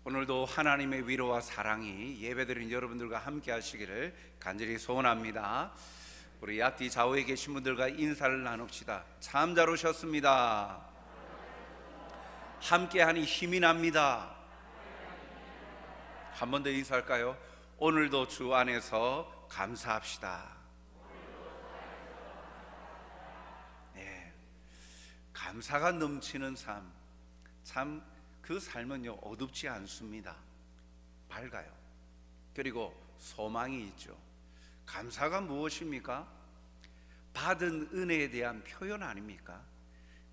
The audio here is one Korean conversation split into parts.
오늘도 하나님의 위로와 사랑이 예배드린 여러분들과 함께 하시기를 간절히 소원합니다. 우리 앞뒤 좌우에 계신 분들과 인사를 나눕시다. 참 잘 오셨습니다. 함께하니 힘이 납니다. 한 번 더 인사할까요? 오늘도 주 안에서 감사합시다. 네, 감사가 넘치는 삶, 참 그 삶은요 어둡지 않습니다. 밝아요. 그리고 소망이 있죠. 감사가 무엇입니까? 받은 은혜에 대한 표현 아닙니까?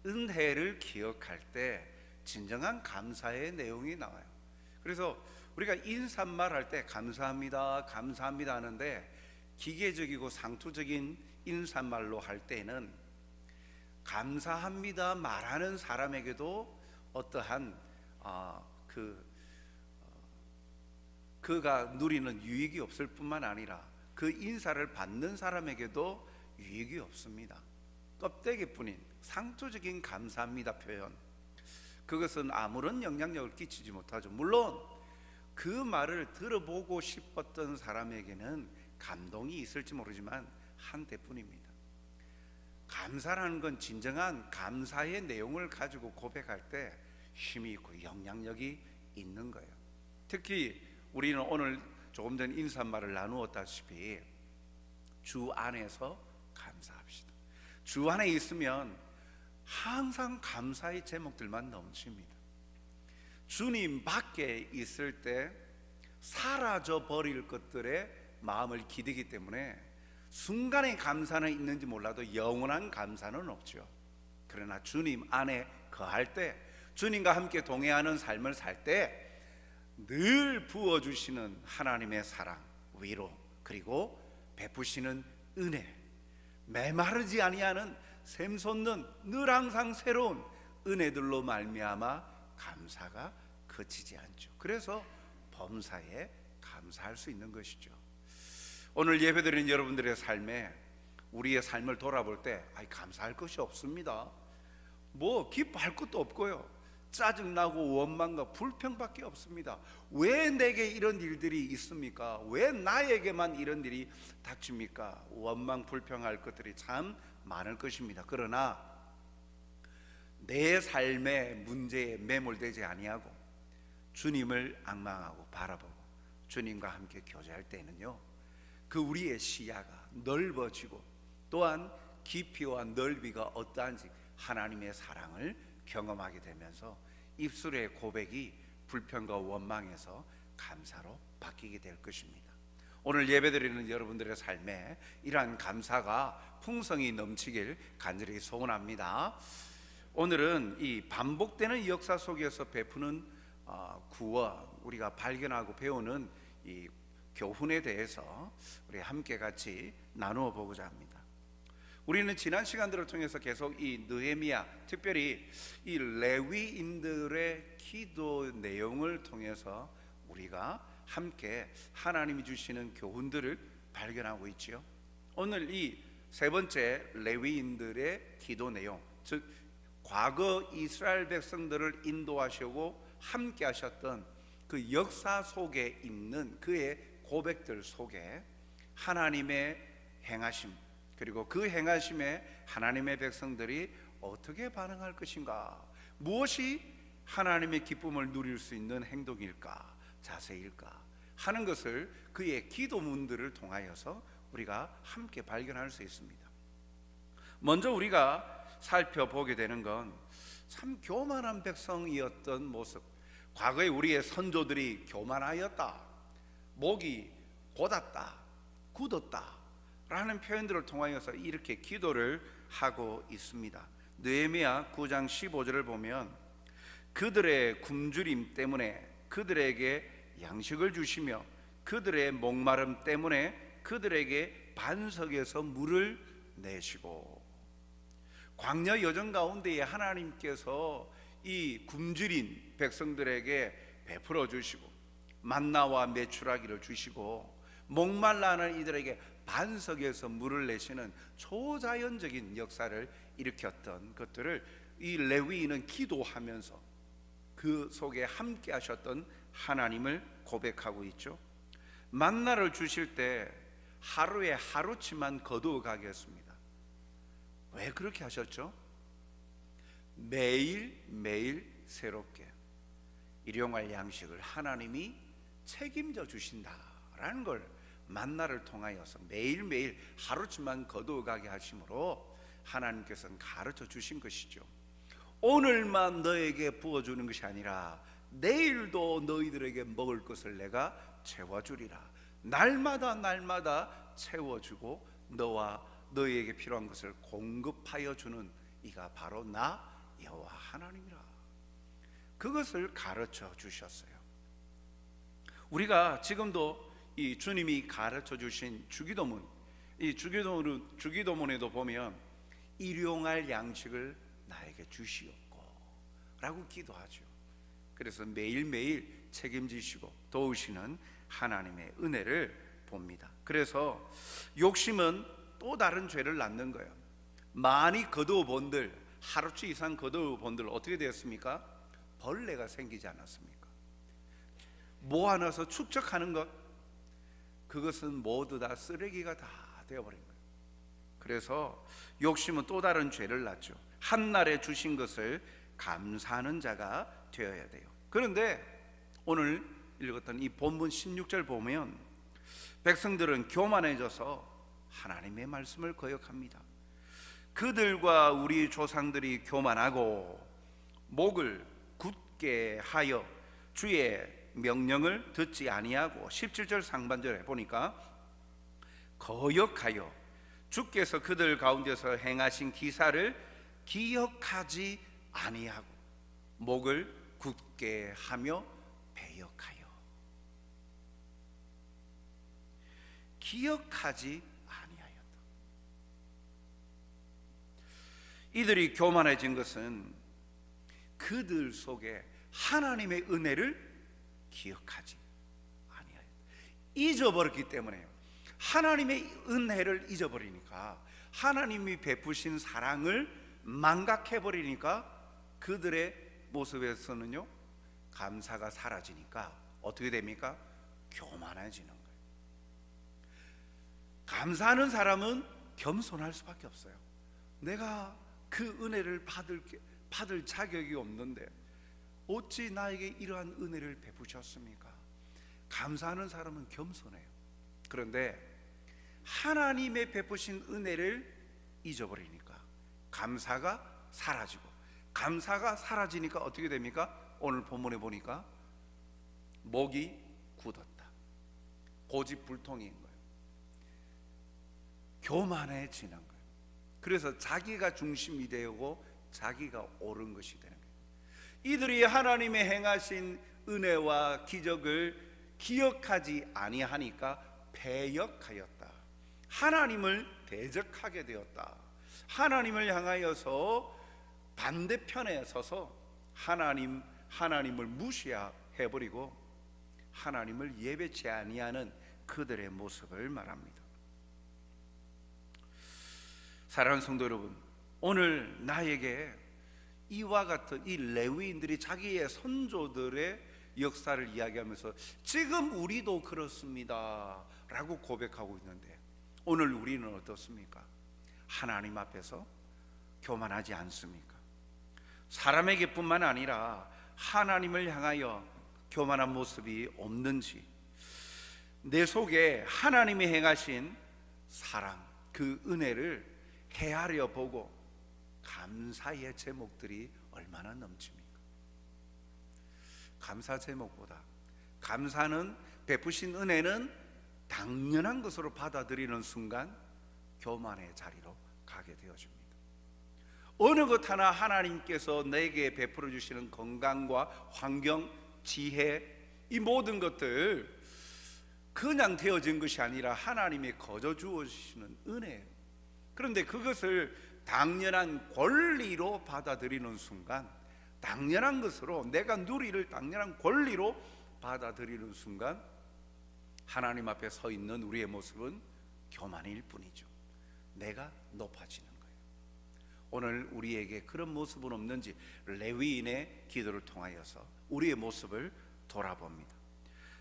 은혜를 기억할 때 진정한 감사의 내용이 나와요. 그래서 우리가 인사말 할 때 감사합니다, 감사합니다 하는데 기계적이고 상투적인 인사말로 할 때는 감사합니다 말하는 사람에게도 어떠한 그가 누리는 유익이 없을 뿐만 아니라 그 인사를 받는 사람에게도 유익이 없습니다. 껍데기뿐인 상투적인 감사합니다 표현, 그것은 아무런 영향력을 끼치지 못하죠. 물론 그 말을 들어보고 싶었던 사람에게는 감동이 있을지 모르지만 한때뿐입니다. 감사라는 건 진정한 감사의 내용을 가지고 고백할 때 힘이 있고 영향력이 있는 거예요. 특히 우리는 오늘 조금 전 인사말을 나누었다시피 주 안에서 감사합시다. 주 안에 있으면 항상 감사의 제목들만 넘칩니다. 주님 밖에 있을 때 사라져 버릴 것들에 마음을 기대기 때문에 순간의 감사는 있는지 몰라도 영원한 감사는 없죠. 그러나 주님 안에 거할 때, 주님과 함께 동행하는 삶을 살 때 늘 부어주시는 하나님의 사랑, 위로, 그리고 베푸시는 은혜, 메마르지 아니하는 샘솟는 늘 항상 새로운 은혜들로 말미암아 감사가 그치지 않죠. 그래서 범사에 감사할 수 있는 것이죠. 오늘 예배드리는 여러분들의 삶에, 우리의 삶을 돌아볼 때 감사할 것이 없습니다. 뭐 기뻐할 것도 없고요, 짜증나고 원망과 불평밖에 없습니다. 왜 내게 이런 일들이 있습니까? 왜 나에게만 이런 일이 닥칩니까? 원망 불평할 것들이 참 많을 것입니다. 그러나 내 삶의 문제에 매몰되지 아니하고 주님을 앙망하고 바라보고 주님과 함께 교제할 때는요, 그 우리의 시야가 넓어지고 또한 깊이와 넓이가 어떠한지 하나님의 사랑을 경험하게 되면서 입술의 고백이 불평과 원망에서 감사로 바뀌게 될 것입니다. 오늘 예배드리는 여러분들의 삶에 이러한 감사가 풍성히 넘치길 간절히 소원합니다. 오늘은 이 반복되는 역사 속에서 베푸는 구원, 우리가 발견하고 배우는 이 교훈에 대해서 우리 함께 같이 나누어 보고자 합니다. 우리는 지난 시간들을 통해서 계속 이 느헤미야, 특별히 이 레위인들의 기도 내용을 통해서 우리가 함께 하나님이 주시는 교훈들을 발견하고 있지요. 오늘 이 세 번째 레위인들의 기도 내용, 즉 과거 이스라엘 백성들을 인도하시고 함께 하셨던 그 역사 속에 있는 그의 고백들 속에 하나님의 행하심, 그리고 그 행하심에 하나님의 백성들이 어떻게 반응할 것인가, 무엇이 하나님의 기쁨을 누릴 수 있는 행동일까, 자세일까 하는 것을 그의 기도문들을 통하여서 우리가 함께 발견할 수 있습니다. 먼저 우리가 살펴보게 되는 건 참 교만한 백성이었던 모습, 과거에 우리의 선조들이 교만하였다, 목이 곧았다, 굳었다 라는 표현들을 통하여서 이렇게 기도를 하고 있습니다. 느헤미야 9장 15절을 보면 그들의 굶주림 때문에 그들에게 양식을 주시며 그들의 목마름 때문에 그들에게 반석에서 물을 내시고, 광야 여정 가운데에 하나님께서 이 굶주린 백성들에게 베풀어 주시고 만나와 메추라기를 주시고 목말라하는 이들에게 반석에서 물을 내시는 초자연적인 역사를 일으켰던 것들을 이 레위인은 기도하면서 그 그 속에 함께 하셨던 하나님을 고백하고 있죠. 만나를 주실 때 하루에 하루치만 거두어 가게 했습니다. 왜 그렇게 하셨죠? 매일매일 새롭게 일용할 양식을 하나님이 책임져 주신다라는 걸 만나를 통하여서 매일매일 하루치만 거두어 가게 하심으로 하나님께서는 가르쳐 주신 것이죠. 오늘만 너에게 부어주는 것이 아니라 내일도 너희들에게 먹을 것을 내가 채워주리라. 날마다 날마다 채워주고 너와 너희에게 필요한 것을 공급하여 주는 이가 바로 나 여호와 하나님이라. 그것을 가르쳐 주셨어요. 우리가 지금도 이 주님이 가르쳐 주신 주기도문, 이 주기도문에도 보면 일용할 양식을 나에게 주시옵고 라고 기도하죠. 그래서 매일매일 책임지시고 도우시는 하나님의 은혜를 봅니다. 그래서 욕심은 또 다른 죄를 낳는 거예요. 많이 거두어 본들, 하루치 이상 거두어 본들 어떻게 되었습니까? 벌레가 생기지 않았습니까? 모아놔서 축적하는 것, 그것은 모두 다 쓰레기가 다 되어버린 거예요. 그래서 욕심은 또 다른 죄를 낳죠. 한날에 주신 것을 감사하는 자가 되어야 돼요. 그런데 오늘 읽었던 이 본문 16절 보면 백성들은 교만해져서 하나님의 말씀을 거역합니다. 그들과 우리 조상들이 교만하고 목을 굳게 하여 주의 명령을 듣지 아니하고 17절 상반절에 보니까 거역하여 주께서 그들 가운데서 행하신 기사를 기억하지 아니하고 목을 굳게 하며 배역하여 기억하지 아니하였다. 이들이 교만해진 것은 그들 속에 하나님의 은혜를 기억하지 아니하였다. 잊어버렸기 때문에요. 하나님의 은혜를 잊어버리니까, 하나님이 베푸신 사랑을 망각해버리니까 그들의 모습에서는요 감사가 사라지니까 어떻게 됩니까? 교만해지는 거예요. 감사하는 사람은 겸손할 수밖에 없어요. 내가 그 은혜를 받을 자격이 없는데 어찌 나에게 이러한 은혜를 베푸셨습니까? 감사하는 사람은 겸손해요. 그런데 하나님의 베푸신 은혜를 잊어버리니까 감사가 사라지고, 감사가 사라지니까 어떻게 됩니까? 오늘 본문에 보니까 목이 굳었다, 고집불통인 거예요. 교만해지는 거예요. 그래서 자기가 중심이 되고 자기가 옳은 것이 되는 거예요. 이들이 하나님의 행하신 은혜와 기적을 기억하지 아니하니까 배역하였다. 하나님을 대적하게 되었다. 하나님을 향하여서 반대편에 서서 하나님을 무시해버리고 하나님을 예배치 아니하는 그들의 모습을 말합니다. 사랑하는 성도 여러분, 오늘 나에게 이와 같은 이 레위인들이 자기의 선조들의 역사를 이야기하면서 지금 우리도 그렇습니다 라고 고백하고 있는데, 오늘 우리는 어떻습니까? 하나님 앞에서 교만하지 않습니까? 사람에게 뿐만 아니라 하나님을 향하여 교만한 모습이 없는지, 내 속에 하나님이 행하신 사랑, 그 은혜를 헤아려 보고 감사의 제목들이 얼마나 넘칩니까? 감사 제목보다 감사는, 베푸신 은혜는 당연한 것으로 받아들이는 순간 교만의 자리로 가게 되어집니다. 어느 것 하나 하나님께서 내게 베풀어 주시는 건강과 환경, 지혜, 이 모든 것들 그냥 되어진 것이 아니라 하나님이 거저 주시는 은혜예요. 그런데 그것을 당연한 권리로 받아들이는 순간, 당연한 것으로 내가 누리를 당연한 권리로 받아들이는 순간 하나님 앞에 서 있는 우리의 모습은 교만일 뿐이죠. 내가 높아지는 거예요. 오늘 우리에게 그런 모습은 없는지 레위인의 기도를 통하여서 우리의 모습을 돌아봅니다.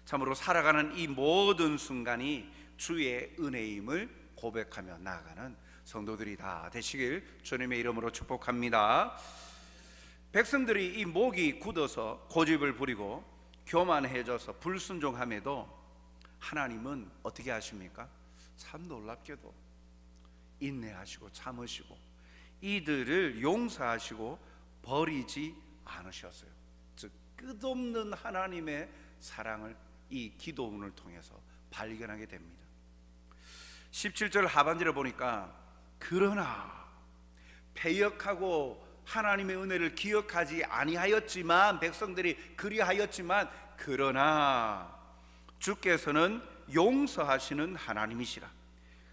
참으로 살아가는 이 모든 순간이 주의 은혜임을 고백하며 나아가는 성도들이 다 되시길 주님의 이름으로 축복합니다. 백성들이 이 목이 굳어서 고집을 부리고 교만해져서 불순종함에도 하나님은 어떻게 하십니까? 참 놀랍게도 인내하시고 참으시고 이들을 용서하시고 버리지 않으셨어요. 즉 끝없는 하나님의 사랑을 이 기도문을 통해서 발견하게 됩니다. 17절 하반절에 보니까 그러나 패역하고 하나님의 은혜를 기억하지 아니하였지만, 백성들이 그리하였지만, 그러나 주께서는 용서하시는 하나님이시라.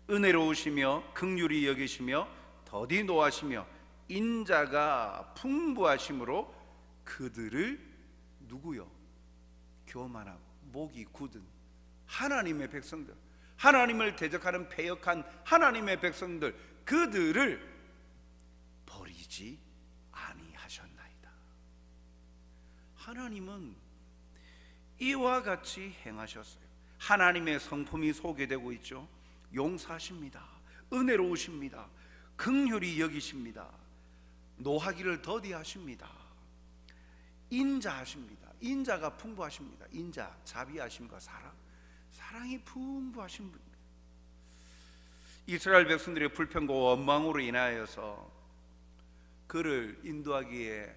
은혜로우시며 긍휼히 여기시며 더디 노하시며 인자가 풍부하심으로 그들을 누구요? 교만하고 목이 굳은 하나님의 백성들, 하나님을 대적하는 패역한 하나님의 백성들, 그들을 버리지 아니하셨나이다. 하나님은 이와 같이 행하셨어요. 하나님의 성품이 소개되고 있죠. 용서하십니다. 은혜로우십니다. 긍휼히 여기십니다. 노하기를 더디하십니다. 인자하십니다. 인자가 풍부하십니다. 인자, 자비하심과 사랑이 풍부하신 분입니다. 이스라엘 백성들의 불평과 원망으로 인하여서 그를 인도하기에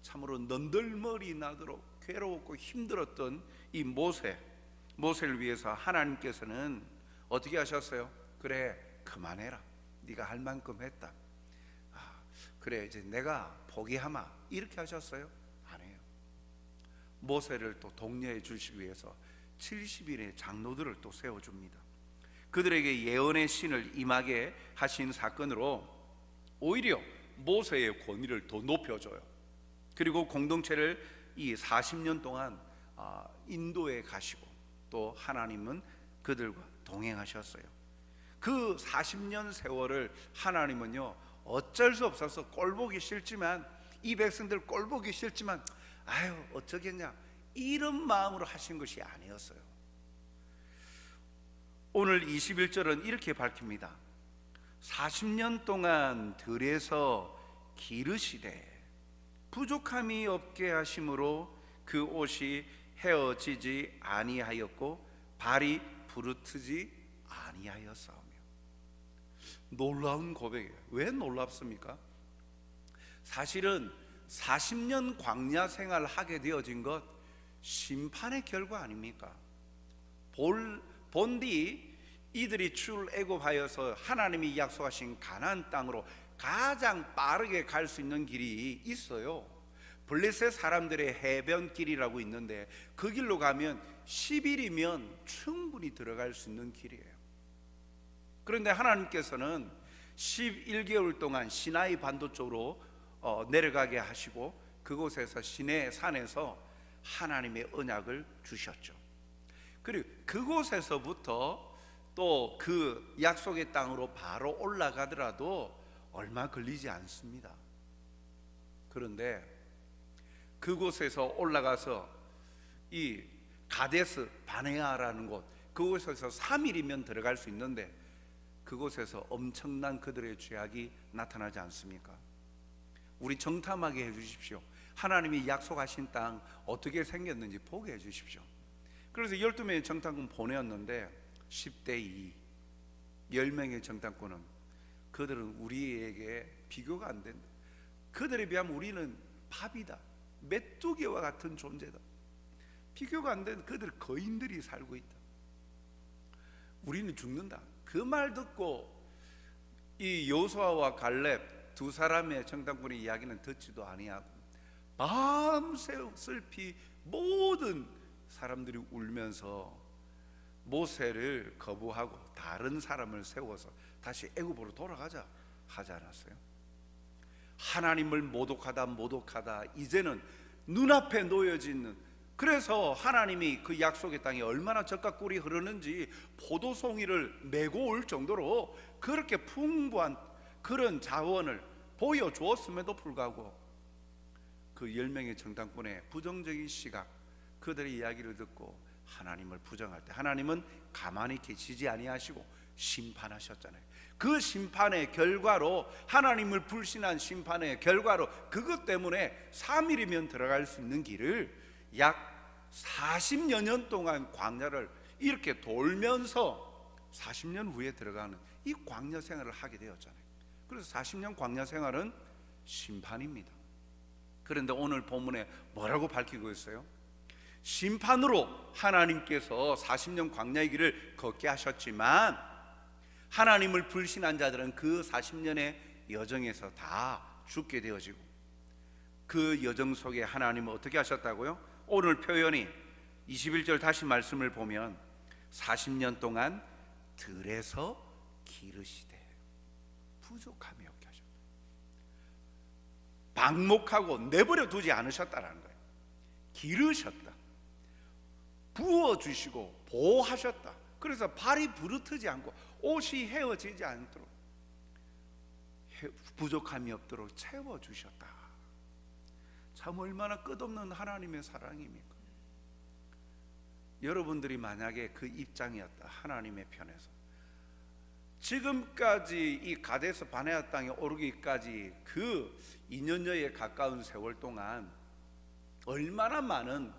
참으로 너덜머리 나도록 괴로웠고 힘들었던 이 모세를 위해서 하나님께서는 어떻게 하셨어요? 그래, 그만해라. 네가 할 만큼 했다. 그래, 이제 내가 포기하마. 이렇게 하셨어요? 아니에요. 모세를 또 독려해 주시기 위해서 70인의 장로들을 또 세워줍니다. 그들에게 예언의 신을 임하게 하신 사건으로 오히려 모세의 권위를 더 높여줘요. 그리고 공동체를 이 40년 동안 인도에 가시고 또 하나님은 그들과 동행하셨어요. 그 40년 세월을 하나님은요, 어쩔 수 없어서 꼴보기 싫지만, 이 백성들 꼴보기 싫지만 아유 어쩌겠냐, 이런 마음으로 하신 것이 아니었어요. 오늘 21절은 이렇게 밝힙니다. 40년 동안 들에서 기르시되 부족함이 없게 하심으로 그 옷이 헤어지지 아니하였고 발이 부르트지 아니하였사오며. 놀라운 고백이에요. 왜 놀랍습니까? 사실은 40년 광야 생활을 하게 되어진 것 심판의 결과 아닙니까? 본디 이들이 출애굽하여서 하나님이 약속하신 가나안 땅으로 가장 빠르게 갈 수 있는 길이 있어요. 블레셋 사람들의 해변길이라고 있는데 그 길로 가면 10일이면 충분히 들어갈 수 있는 길이에요. 그런데 하나님께서는 11개월 동안 시나이 반도 쪽으로 내려가게 하시고 그곳에서 시내 산에서 하나님의 언약을 주셨죠. 그리고 그곳에서부터 또 그 약속의 땅으로 바로 올라가더라도 얼마 걸리지 않습니다. 그런데 그곳에서 올라가서 이 가데스 바네아라는 곳, 그곳에서 3일이면 들어갈 수 있는데 그곳에서 엄청난 그들의 죄악이 나타나지 않습니까? 우리 정탐하게 해주십시오. 하나님이 약속하신 땅 어떻게 생겼는지 보게 해주십시오. 그래서 12명의 정탐꾼 보내었는데 10대 2, 10명의 정탐꾼은 그들은 우리에게 비교가 안 된다. 그들에 비하면 우리는 밥이다, 메뚜기와 같은 존재다. 비교가 안 되는 그들 거인들이 살고 있다. 우리는 죽는다. 그 말 듣고 이 여호수아와 갈렙 두 사람의 정탐꾼의 이야기는 듣지도 아니하고 밤새 슬피 모든 사람들이 울면서 모세를 거부하고 다른 사람을 세워서 다시 애굽으로 돌아가자 하지 않았어요? 하나님을 모독하다 이제는 눈앞에 놓여지는, 그래서 하나님이 그 약속의 땅에 얼마나 젖과 꿀이 흐르는지 포도송이를 메고 올 정도로 그렇게 풍부한 그런 자원을 보여주었음에도 불구하고 그 10명의 정탐꾼의 부정적인 시각, 그들의 이야기를 듣고 하나님을 부정할 때 하나님은 가만히 계시지 아니하시고 심판하셨잖아요. 그 심판의 결과로, 하나님을 불신한 심판의 결과로, 그것 때문에 3일이면 들어갈 수 있는 길을 약 40여 년 동안 광야를 이렇게 돌면서 40년 후에 들어가는 이 광야 생활을 하게 되었잖아요. 그래서 40년 광야 생활은 심판입니다. 그런데 오늘 본문에 뭐라고 밝히고 있어요? 심판으로 하나님께서 40년 광야의 길을 걷게 하셨지만 하나님을 불신한 자들은 그 40년의 여정에서 다 죽게 되어지고, 그 여정 속에 하나님은 어떻게 하셨다고요? 오늘 표현이 21절 다시 말씀을 보면 40년 동안 들에서 기르시되 부족함이 없게 하셨다. 방목하고 내버려 두지 않으셨다라는 거예요. 기르셨다, 부어주시고 보호하셨다. 그래서 발이 부르트지 않고 옷이 헤어지지 않도록, 부족함이 없도록 채워주셨다. 참 얼마나 끝없는 하나님의 사랑입니까? 여러분들이 만약에 그 입장이었다, 하나님의 편에서 지금까지 이 가데스 바네아 땅에 오르기까지 그 2년여에 가까운 세월 동안 얼마나 많은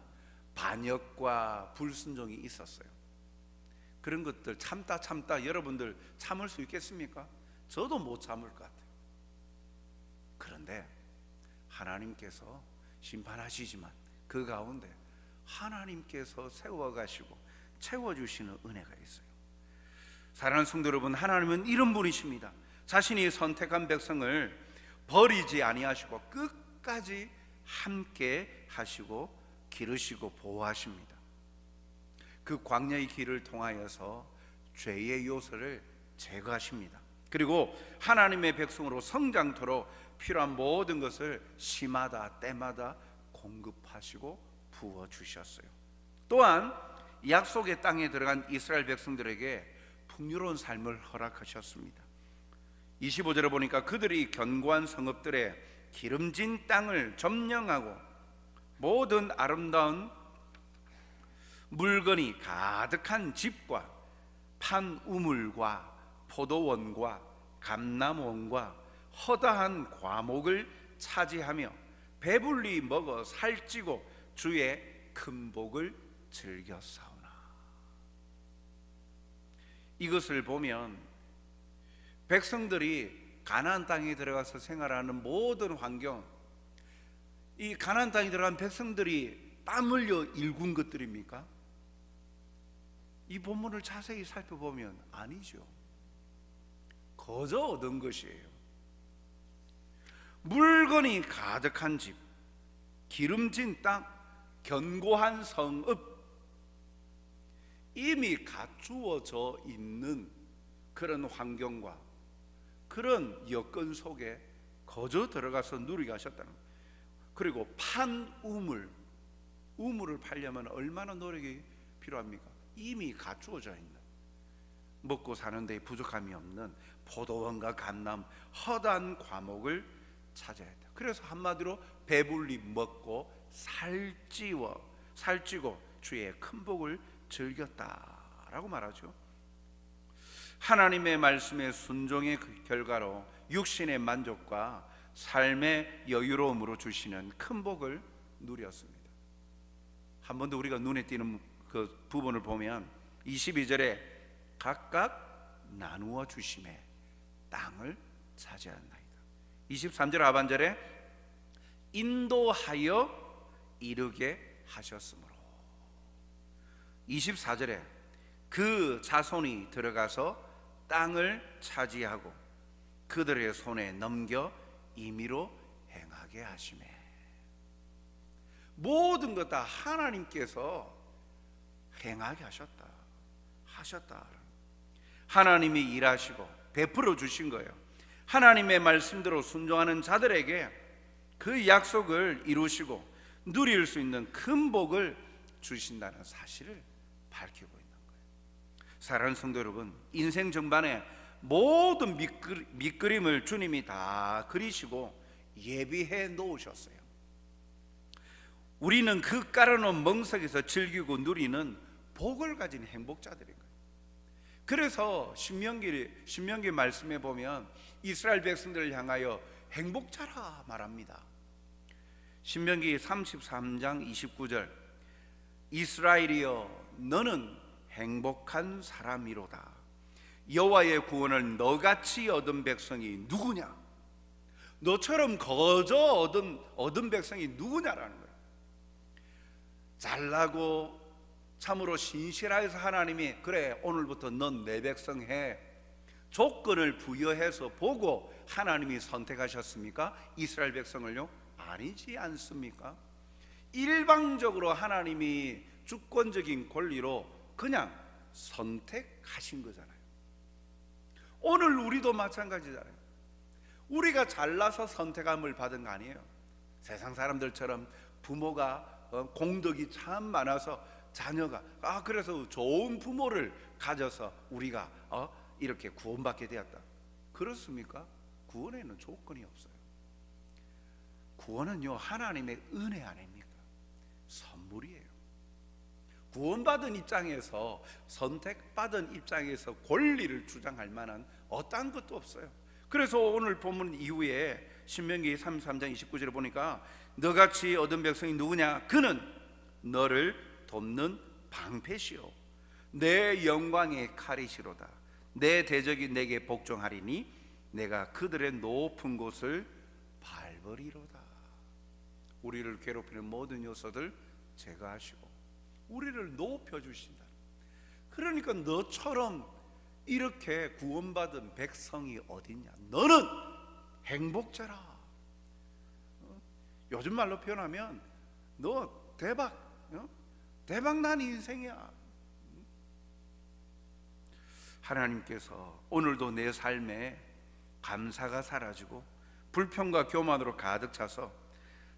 반역과 불순종이 있었어요. 그런 것들 참다 여러분들 참을 수 있겠습니까? 저도 못 참을 것 같아요. 그런데 하나님께서 심판하시지만 그 가운데 하나님께서 세워가시고 채워주시는 은혜가 있어요. 사랑하는 성도 여러분, 하나님은 이런 분이십니다. 자신이 선택한 백성을 버리지 아니하시고 끝까지 함께 하시고 기르시고 보호하십니다. 그 광야의 길을 통하여서 죄의 요소를 제거하십니다. 그리고 하나님의 백성으로 성장토록 필요한 모든 것을 시마다 때마다 공급하시고 부어주셨어요. 또한 약속의 땅에 들어간 이스라엘 백성들에게 풍요로운 삶을 허락하셨습니다. 25절에 보니까 그들이 견고한 성읍들의 기름진 땅을 점령하고 모든 아름다운 물건이 가득한 집과 판 우물과 포도원과 감람원과 허다한 과목을 차지하며 배불리 먹어 살찌고 주의 큰 복을 즐겨 싸우나. 이것을 보면 백성들이 가나안 땅에 들어가서 생활하는 모든 환경, 이 가나안 땅에 들어간 백성들이 땀 흘려 일군 것들입니까? 이 본문을 자세히 살펴보면 아니죠. 거저 얻은 것이에요. 물건이 가득한 집, 기름진 땅, 견고한 성읍, 이미 갖추어져 있는 그런 환경과 그런 여건 속에 거저 들어가서 누리게 하셨다는 거예요. 그리고 판 우물, 우물을 팔려면 얼마나 노력이 필요합니까? 이미 갖추어져 있는, 먹고 사는 데 부족함이 없는 포도원과 감람, 허다한 과목을 찾아야 돼. 그래서 한마디로 배불리 먹고 살찌고 주의 큰 복을 즐겼다라고 말하죠. 하나님의 말씀의 순종의 결과로 육신의 만족과 삶의 여유로움으로 주시는 큰 복을 누렸습니다. 한 번 더 우리가 눈에 띄는 그 부분을 보면 22절에 각각 나누어 주심에 땅을 차지한다. 23절 하반절에 인도하여 이르게 하셨으므로, 24절에 그 자손이 들어가서 땅을 차지하고 그들의 손에 넘겨 임의로 행하게 하시매. 모든 것 다 하나님께서 행하게 하셨다. 하나님이 일하시고 베풀어 주신 거예요. 하나님의 말씀대로 순종하는 자들에게 그 약속을 이루시고 누릴 수 있는 큰 복을 주신다는 사실을 밝히고 있는 거예요. 사랑하는 성도 여러분, 인생 전반에 모든 밑그림을 주님이 다 그리시고 예비해 놓으셨어요. 우리는 그 깔아놓은 멍석에서 즐기고 누리는 복을 가진 행복자들인 거예요. 그래서 신명기 말씀에 보면 이스라엘 백성들을 향하여 행복자라 말합니다. 신명기 33장 29절, 이스라엘이여 너는 행복한 사람이로다. 여호와의 구원을 너같이 얻은 백성이 누구냐? 너처럼 거저 얻은 백성이 누구냐라는 거예요. 잘나고 참으로 신실해서 하나님이 그래 오늘부터 넌 내 백성 해 조건을 부여해서 보고 하나님이 선택하셨습니까? 이스라엘 백성을요? 아니지 않습니까? 일방적으로 하나님이 주권적인 권리로 그냥 선택하신 거잖아요. 오늘 우리도 마찬가지잖아요. 우리가 잘나서 선택함을 받은 거 아니에요. 세상 사람들처럼 부모가 공덕이 참 많아서 자녀가 그래서 좋은 부모를 가져서 우리가 이렇게 구원받게 되었다. 그렇습니까? 구원에는 조건이 없어요. 구원은요 하나님의 은혜 아닙니까? 선물이에요. 구원받은 입장에서, 선택받은 입장에서 권리를 주장할 만한 어떠한 것도 없어요. 그래서 오늘 본문 이후에 신명기 33장 29절에 보니까 너같이 얻은 백성이 누구냐? 그는 너를 돕는 방패시오 내 영광의 칼이시로다. 내 대적이 내게 복종하리니 내가 그들의 높은 곳을 밟으리로다. 우리를 괴롭히는 모든 요소들 제거하시고 우리를 높여주신다. 그러니까 너처럼 이렇게 구원받은 백성이 어딨냐? 너는 행복자라. 요즘 말로 표현하면 너 대박난 인생이야. 하나님께서 오늘도 내 삶에 감사가 사라지고 불평과 교만으로 가득 차서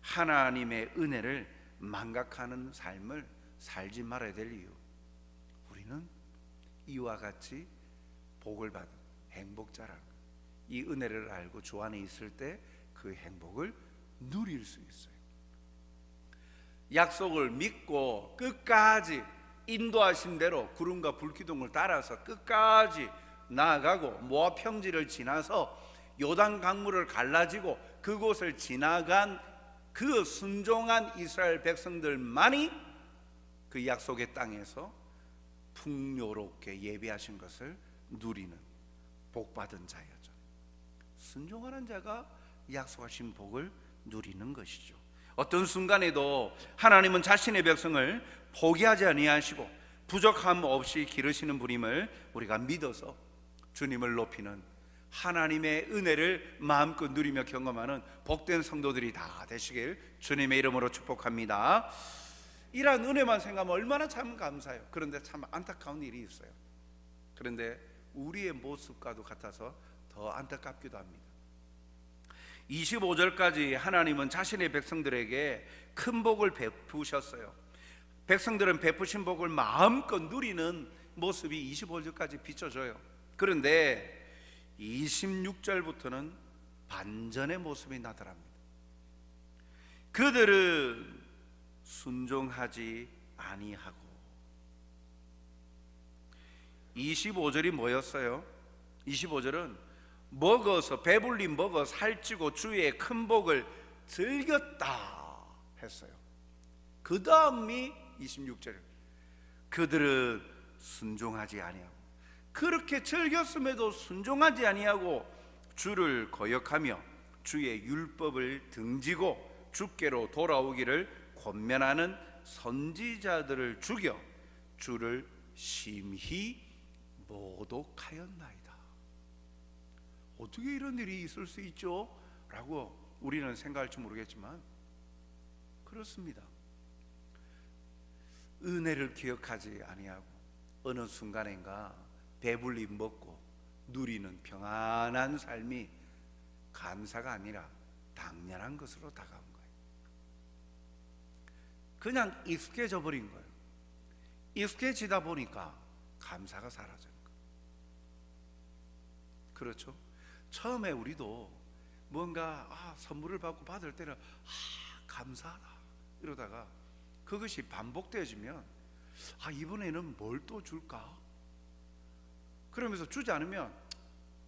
하나님의 은혜를 망각하는 삶을 살지 말아야 될 이유, 우리는 이와 같이 복을 받은 행복자라는 것, 이 은혜를 알고 주 안에 있을 때 그 행복을 누릴 수 있어요. 약속을 믿고 끝까지 인도하신 대로 구름과 불기둥을 따라서 끝까지 나아가고 모압 평지를 지나서 요단 강물을 갈라지고 그곳을 지나간 그 순종한 이스라엘 백성들만이 그 약속의 땅에서 풍요롭게 예비하신 것을 누리는 복받은 자였죠. 순종하는 자가 약속하신 복을 누리는 것이죠. 어떤 순간에도 하나님은 자신의 백성을 포기하지 아니하시고 부족함 없이 기르시는 분임을 우리가 믿어서 주님을 높이는, 하나님의 은혜를 마음껏 누리며 경험하는 복된 성도들이 다 되시길 주님의 이름으로 축복합니다. 이러한 은혜만 생각하면 얼마나 참 감사해요. 그런데 참 안타까운 일이 있어요. 그런데 우리의 모습과도 같아서 더 안타깝기도 합니다. 25절까지 하나님은 자신의 백성들에게 큰 복을 베푸셨어요. 백성들은 베푸신 복을 마음껏 누리는 모습이 25절까지 비춰져요. 그런데 26절부터는 반전의 모습이 나타납니다. 그들은 순종하지 아니하고. 25절이 뭐였어요? 25절은 먹어서 배불리 먹어 살찌고 주의 큰 복을 즐겼다 했어요. 그 다음이 26절, 그들은 순종하지 아니하고. 그렇게 즐겼음에도 순종하지 아니하고 주를 거역하며 주의 율법을 등지고 주께로 돌아오기를 권면하는 선지자들을 죽여 주를 심히 모독하였나이다. 어떻게 이런 일이 있을 수 있죠? 라고 우리는 생각할지 모르겠지만 그렇습니다. 은혜를 기억하지 아니하고 어느 순간인가 배불리 먹고 누리는 평안한 삶이 감사가 아니라 당연한 것으로 다가온 거예요. 그냥 익숙해져 버린 거예요. 익숙해지다 보니까 감사가 사라져요. 그렇죠? 처음에 우리도 뭔가 선물을 받고 받을 때는 감사하다 이러다가 그것이 반복되어지면 이번에는 뭘 또 줄까? 그러면서 주지 않으면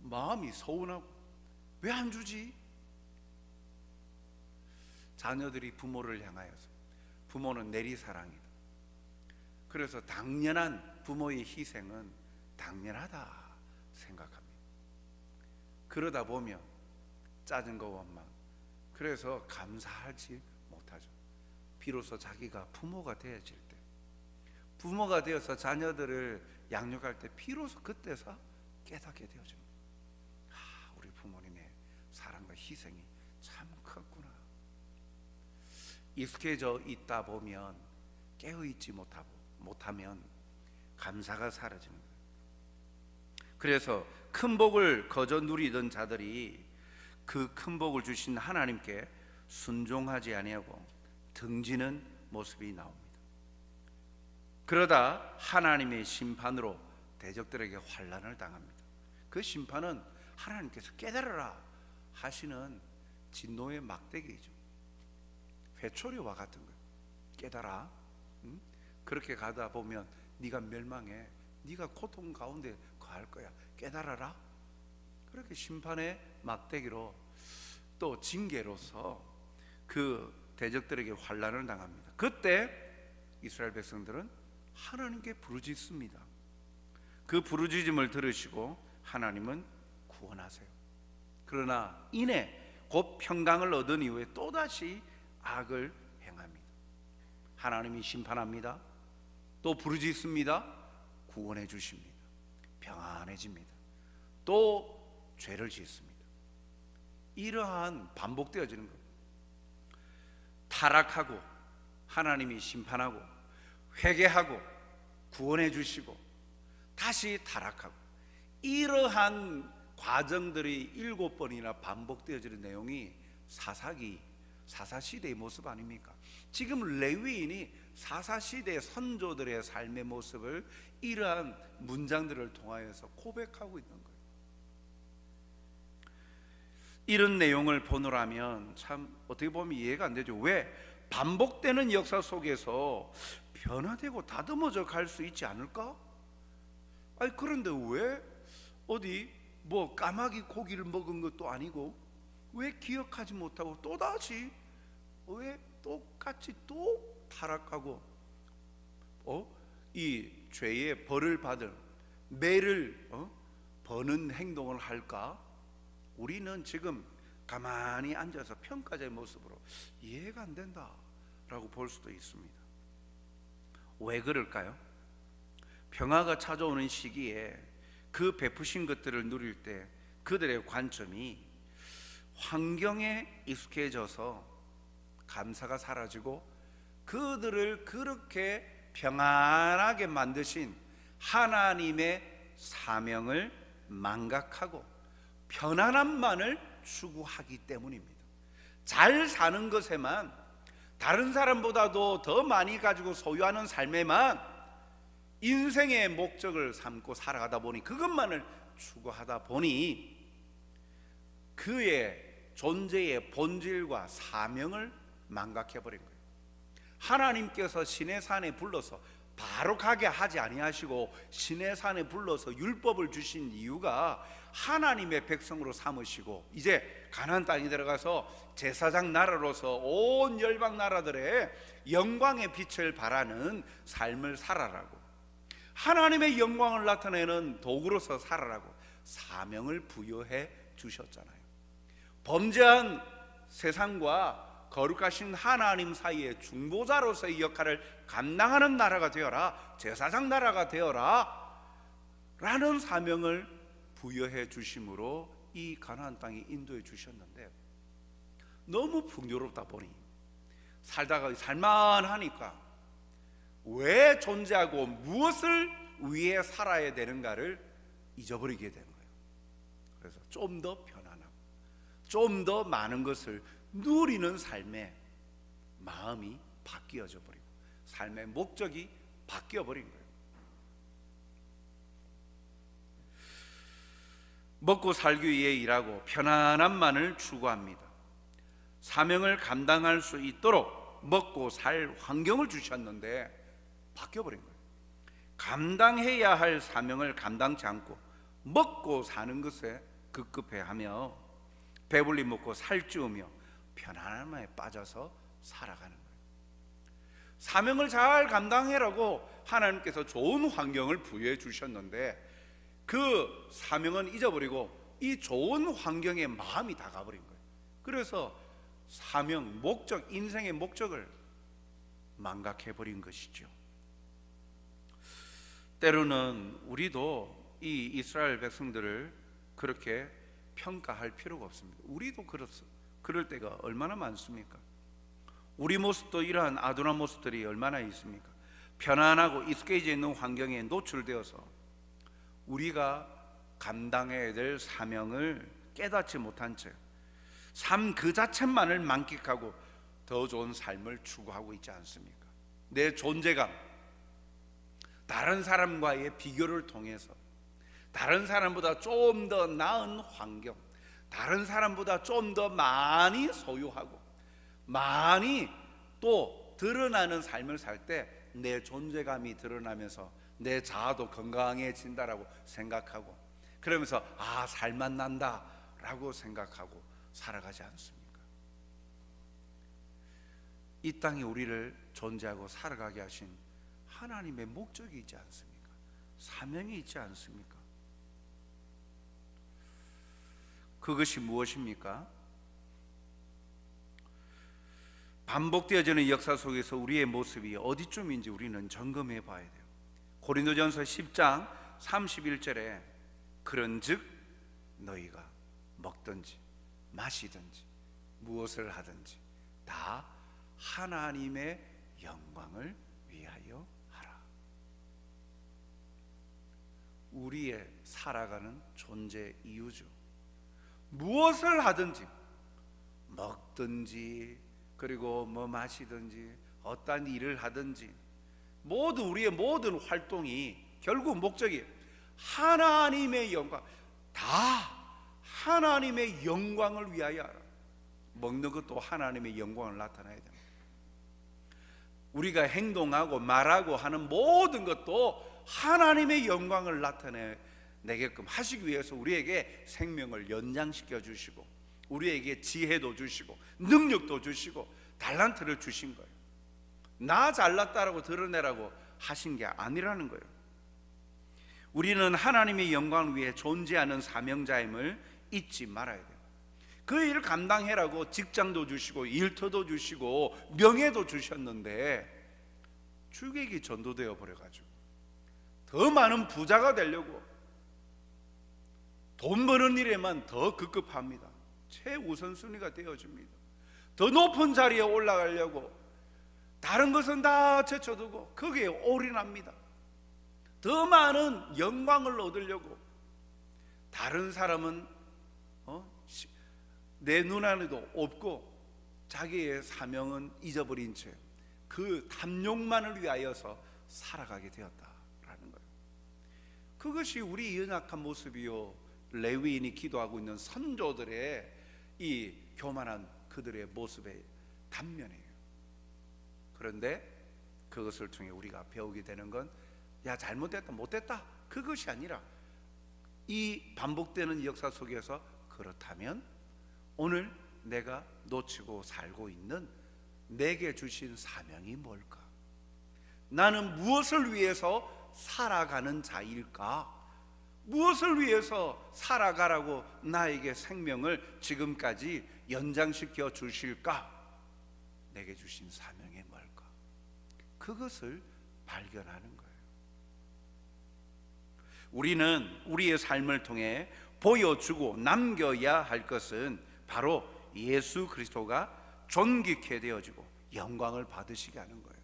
마음이 서운하고 왜 안 주지? 자녀들이 부모를 향하여서 부모는 내리사랑이다. 그래서 당연한 부모의 희생은 당연하다 생각합니다. 그러다 보면 짜증과 원망, 그래서 감사하지 못하죠. 비로소 자기가 부모가 되어질 때, 부모가 되어서 자녀들을 양육할 때 비로소 그때서 깨닫게 되어집니다. 우리 부모님의 사랑과 희생이 참 컸구나. 익숙해져 있다 보면 깨어있지 못하면 감사가 사라지는 거예요. 그래서 큰 복을 거저 누리던 자들이 그 큰 복을 주신 하나님께 순종하지 아니하고 등지는 모습이 나옵니다. 그러다 하나님의 심판으로 대적들에게 환난을 당합니다. 그 심판은 하나님께서 깨달아라 하시는 진노의 막대기이죠. 회초리와 같은 거예요. 깨달아. 그렇게 가다 보면 네가 멸망해. 네가 고통 가운데 거할 거야. 깨달아라. 그렇게 심판의 막대기로 또 징계로서 그 대적들에게 환난을 당합니다. 그때 이스라엘 백성들은 하나님께 부르짖습니다. 그 부르짖음을 들으시고 하나님은 구원하세요. 그러나 이내 곧 평강을 얻은 이후에 또다시 악을 행합니다. 하나님이 심판합니다. 또 부르짖습니다. 구원해 주십니다. 평안해집니다. 또 죄를 짓습니다. 이러한 반복되어지는 것. 타락하고 하나님이 심판하고 회개하고 구원해 주시고 다시 타락하고, 이러한 과정들이 7번이나 반복되어지는 내용이 사사시대의 모습 아닙니까? 지금 레위인이 사사시대 선조들의 삶의 모습을 이러한 문장들을 통하여서 고백하고 있는 거예요. 이런 내용을 보노라면 참 어떻게 보면 이해가 안 되죠. 왜 반복되는 역사 속에서 변화되고 다듬어져 갈 수 있지 않을까? 그런데 왜 어디 까마귀 고기를 먹은 것도 아니고 왜 기억하지 못하고 또다시 왜 똑같이 또 타락하고 이 죄의 벌을 받을 매를 버는 행동을 할까? 우리는 지금 가만히 앉아서 평가자의 모습으로 이해가 안 된다라고 볼 수도 있습니다. 왜 그럴까요? 평화가 찾아오는 시기에 그 베푸신 것들을 누릴 때 그들의 관점이 환경에 익숙해져서 감사가 사라지고 그들을 그렇게 평안하게 만드신 하나님의 사명을 망각하고 편안함만을 추구하기 때문입니다. 잘 사는 것에만, 다른 사람보다도 더 많이 가지고 소유하는 삶에만 인생의 목적을 삼고 살아가다 보니, 그것만을 추구하다 보니 그의 존재의 본질과 사명을 망각해버린 거예요. 하나님께서 시내산에 불러서 바로 가게 하지 아니하시고 시내산에 불러서 율법을 주신 이유가 하나님의 백성으로 삼으시고 이제 가나안 땅에 들어가서 제사장 나라로서 온 열방 나라들의 영광의 빛을 발하는 삶을 살아라고, 하나님의 영광을 나타내는 도구로서 살아라고 사명을 부여해 주셨잖아요. 범죄한 세상과 거룩하신 하나님 사이의 중보자로서의 역할을 감당하는 나라가 되어라, 제사장 나라가 되어라 라는 사명을 부여해 주심으로 이 가나안 땅에 인도해 주셨는데, 너무 풍요롭다 보니 살다가 살만하니까 왜 존재하고 무엇을 위해 살아야 되는가를 잊어버리게 된 거예요. 그래서 좀 더 편안하고 좀 더 많은 것을 누리는 삶에 마음이 바뀌어져 버리고 삶의 목적이 바뀌어 버린 거예요. 먹고 살기 위해 일하고 편안함만을 추구합니다. 사명을 감당할 수 있도록 먹고 살 환경을 주셨는데 바뀌어버린 거예요. 감당해야 할 사명을 감당치 않고 먹고 사는 것에 급급해하며 배불리 먹고 살찌우며 편안함에 빠져서 살아가는 거예요. 사명을 잘 감당하라고 하나님께서 좋은 환경을 부여해 주셨는데 그 사명은 잊어버리고 이 좋은 환경에 마음이 다가버린 거예요. 그래서 사명, 목적, 인생의 목적을 망각해버린 것이죠. 때로는 우리도 이 이스라엘 백성들을 그렇게 평가할 필요가 없습니다. 우리도 그럴 때가 얼마나 많습니까? 우리 모습도 이러한 아둔한 모습들이 얼마나 있습니까? 편안하고 익숙해져 있는 환경에 노출되어서 우리가 감당해야 될 사명을 깨닫지 못한 채 삶 그 자체만을 만끽하고 더 좋은 삶을 추구하고 있지 않습니까? 내 존재감, 다른 사람과의 비교를 통해서 다른 사람보다 좀 더 나은 환경, 다른 사람보다 좀 더 많이 소유하고 많이 또 드러나는 삶을 살 때 내 존재감이 드러나면서 내 자아도 건강해진다라고 생각하고 그러면서 살만 난다 라고 생각하고 살아가지 않습니까? 이 땅에 우리를 존재하고 살아가게 하신 하나님의 목적이 있지 않습니까? 사명이 있지 않습니까? 그것이 무엇입니까? 반복되어지는 역사 속에서 우리의 모습이 어디쯤인지 우리는 점검해 봐야 돼요. 고린도전서 10장 31절에 그런즉 너희가 먹든지 마시든지 무엇을 하든지 다 하나님의 영광을 위하여 하라. 우리의 살아가는 존재 이유죠. 무엇을 하든지 먹든지 그리고 뭐 마시든지 어떠한 일을 하든지 모두 우리의 모든 활동이 결국 목적이 하나님의 영광, 다 하나님의 영광을 위하여 하라. 먹는 것도 하나님의 영광을 나타내야 됩니다. 우리가 행동하고 말하고 하는 모든 것도 하나님의 영광을 나타내게끔 하시기 위해서 우리에게 생명을 연장시켜 주시고 우리에게 지혜도 주시고 능력도 주시고 달란트를 주신 거예요. 나 잘났다라고 드러내라고 하신 게 아니라는 거예요. 우리는 하나님의 영광을 위해 존재하는 사명자임을 잊지 말아야 돼요. 그 일을 감당해라고 직장도 주시고 일터도 주시고 명예도 주셨는데 주객이 전도되어 버려가지고 더 많은 부자가 되려고 돈 버는 일에만 더 급급합니다. 최우선순위가 되어집니다. 더 높은 자리에 올라가려고 다른 것은 다 제쳐두고 거기에 올인합니다. 더 많은 영광을 얻으려고 다른 사람은 내 눈 안에도 없고 자기의 사명은 잊어버린 채 그 탐욕만을 위하여서 살아가게 되었다라는 거예요. 그것이 우리 연약한 모습이요 레위인이 기도하고 있는 선조들의 이 교만한 그들의 모습의 단면이에요. 그런데 그것을 통해 우리가 배우게 되는 건 잘못됐다 못됐다 그것이 아니라 이 반복되는 역사 속에서 그렇다면 오늘 내가 놓치고 살고 있는 내게 주신 사명이 뭘까? 나는 무엇을 위해서 살아가는 자일까? 무엇을 위해서 살아가라고 나에게 생명을 지금까지 연장시켜 주실까? 내게 주신 사명이 뭘까? 그것을 발견하는 거예요. 우리는 우리의 삶을 통해 보여주고 남겨야 할 것은 바로 예수 그리스도가 존귀케 되어지고 영광을 받으시게 하는 거예요.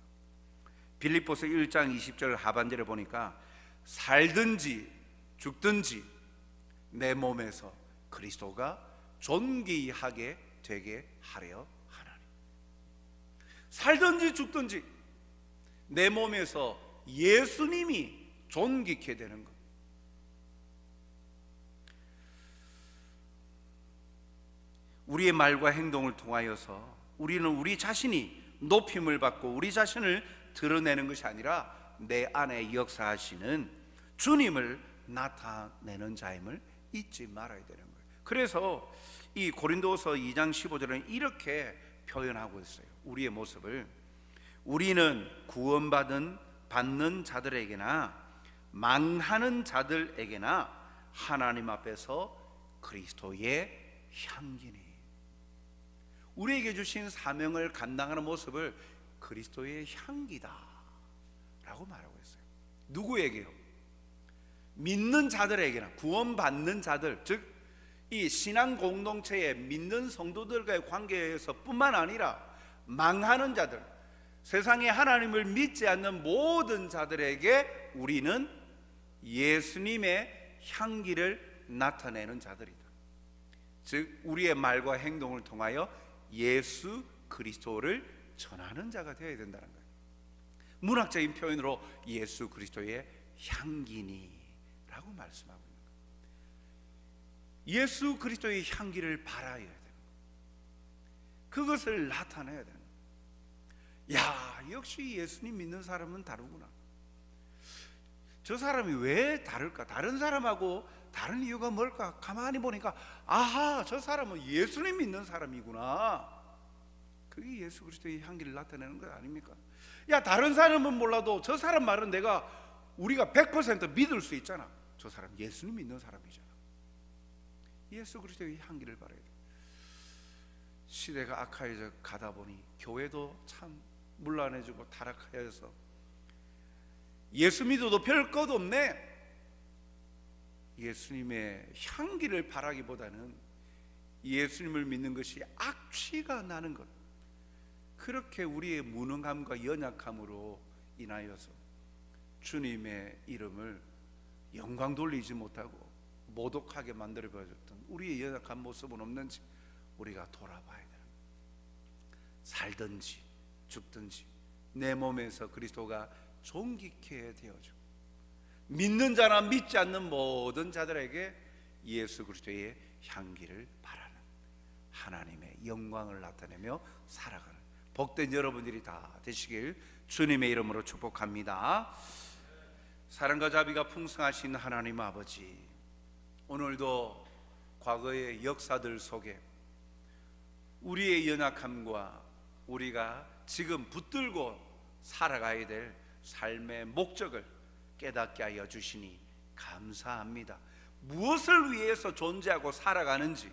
빌립보서 1장 20절 하반절에 보니까 살든지 죽든지 내 몸에서 그리스도가 존귀하게 되게 하려 하나니. 살든지 죽든지 내 몸에서 예수님이 존귀케 되는 것. 우리의 말과 행동을 통하여서 우리는 우리 자신이 높임을 받고 우리 자신을 드러내는 것이 아니라 내 안에 역사하시는 주님을 나타내는 자임을 잊지 말아야 되는 거예요. 그래서 이 고린도서 2장 15절은 이렇게 표현하고 있어요. 우리의 모습을, 우리는 받는 자들에게나 망하는 자들에게나 하나님 앞에서 그리스도의 향기니, 우리에게 주신 사명을 감당하는 모습을 그리스도의 향기다 라고 말하고 있어요. 누구에게요? 믿는 자들에게나, 구원받는 자들, 즉 이 신앙 공동체의 믿는 성도들과의 관계에서 뿐만 아니라 망하는 자들, 세상에 하나님을 믿지 않는 모든 자들에게 우리는 예수님의 향기를 나타내는 자들이다. 즉 우리의 말과 행동을 통하여 예수 그리스도를 전하는 자가 되어야 된다는 거예요. 문학적인 표현으로 예수 그리스도의 향기니 라고 말씀하고 있는 거예요. 예수 그리스도의 향기를 발하여야 되는 거예요. 그것을 나타내야 되는 거예요. 야, 역시 예수님 믿는 사람은 다르구나. 저 사람이 왜 다를까? 다른 사람하고 다른 이유가 뭘까? 가만히 보니까 아하, 저 사람은 예수님 믿는 사람이구나. 그게 예수 그리스도의 향기를 나타내는 것 아닙니까? 야, 다른 사람은 몰라도 저 사람 말은 우리가 100% 믿을 수 있잖아. 저 사람 예수님 믿는 사람이잖아. 예수 그리스도의 향기를 발해야 돼. 시대가 악화해져 가다 보니 교회도 참 문란해지고 타락하여서 예수 믿어도 별 것 없네. 예수님의 향기를 바라기보다는 예수님을 믿는 것이 악취가 나는 것, 그렇게 우리의 무능함과 연약함으로 인하여서 주님의 이름을 영광 돌리지 못하고 모독하게 만들어버렸던 우리의 연약한 모습은 없는지 우리가 돌아봐야 되는 거예요. 살든지 죽든지 내 몸에서 그리스도가 존귀케 되어주고 믿는 자나 믿지 않는 모든 자들에게 예수 그리스도의 향기를 바라는 하나님의 영광을 나타내며 살아가는 복된 여러분들이 다 되시길 주님의 이름으로 축복합니다. 사랑과 자비가 풍성하신 하나님 아버지, 오늘도 과거의 역사들 속에 우리의 연약함과 우리가 지금 붙들고 살아가야 될 삶의 목적을 깨닫게 하여 주시니 감사합니다. 무엇을 위해서 존재하고 살아가는지,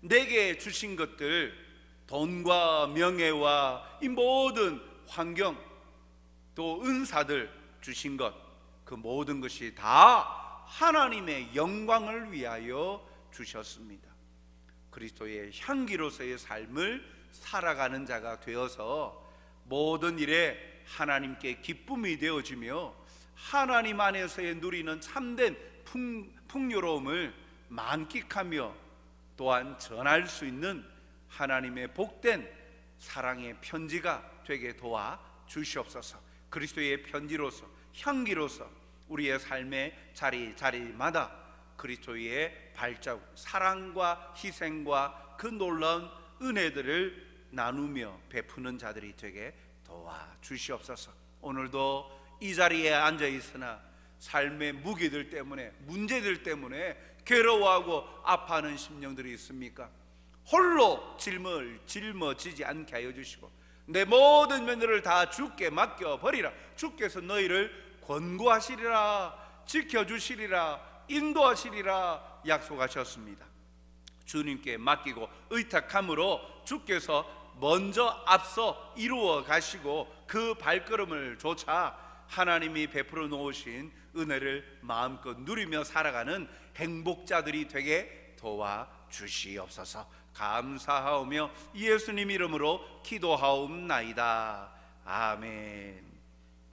내게 주신 것들, 돈과 명예와 이 모든 환경, 또 은사들 주신 것, 그 모든 것이 다 하나님의 영광을 위하여 주셨습니다. 그리스도의 향기로서의 삶을 살아가는 자가 되어서 모든 일에 하나님께 기쁨이 되어지며 하나님 안에서의 누리는 참된 풍요로움을 만끽하며 또한 전할 수 있는 하나님의 복된 사랑의 편지가 되게 도와 주시옵소서. 그리스도의 편지로서, 향기로서 우리의 삶의 자리마다 그리스도의 발자국, 사랑과 희생과 그 놀라운 은혜들을 나누며 베푸는 자들이 되게 도와 주시옵소서. 오늘도 이 자리에 앉아 있으나 삶의 무게들 때문에, 문제들 때문에 괴로워하고 아파하는 심령들이 있습니까? 홀로 짊어지지 않게 하여 주시고 내 모든 면들을 다 주께 맡겨버리라. 주께서 너희를 권고하시리라, 지켜주시리라, 인도하시리라 약속하셨습니다. 주님께 맡기고 의탁함으로 주께서 먼저 앞서 이루어 가시고 그 발걸음을 조차 하나님이 베풀어 놓으신 은혜를 마음껏 누리며 살아가는 행복자들이 되게 도와주시옵소서. 감사하오며 예수님 이름으로 기도하옵나이다. 아멘.